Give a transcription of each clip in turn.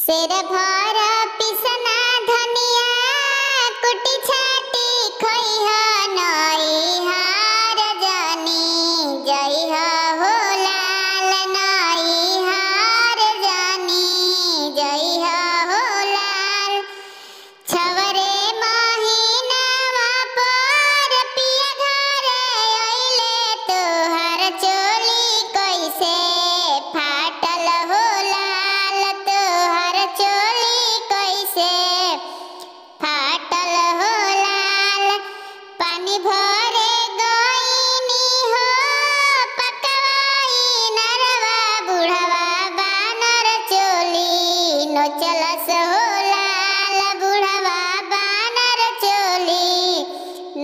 शेर भर पिसना धनिया कुटी छाटी खइह नई हार जानी जइह हो लाल नई हार जानी जइह हो लाल। छवरे महीनावा पर पिया घरे अइले तोहर चोली कैसे फाटल हो लाल तोहर चोली कैसे फाटल हो लाल। पानी भरे गइनी हो पकवाई नरवा बुढ़वा बानर चोली नोचलस हो लाल बुढ़वा बानर चोली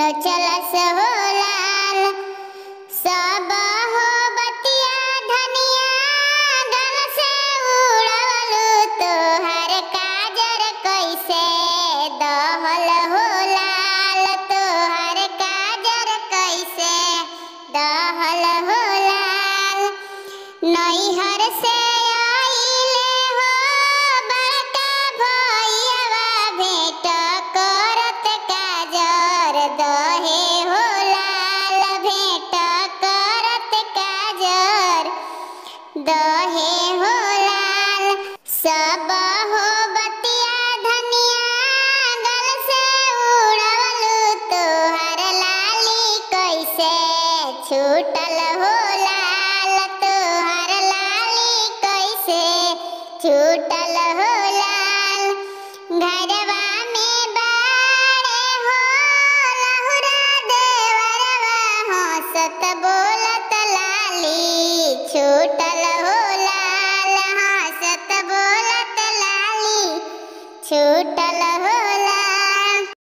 नोचलस हो लाल। सब हो बतिया धनिया गल से उड़वलु तोहर काजर कैसे दहल हो लाल तोहर काजर कैसे दहल हो लाल। नैहर से आइले हो बड़का भैयावा भेंट करत काजर दहे हो लाल भेंट करत काजर दहे हो लाल। सब हो बतिया धनिया गल से उड़वलु तोहर लाली कैसे छूटल हो लाल तोहर लाली कैसे छूटल हो लाल। घरवा में बाड़े हो लहुरा देवरवा हंसत बोलत लाली छूटल हो लाल हंसत बोलत लाली छूटल हो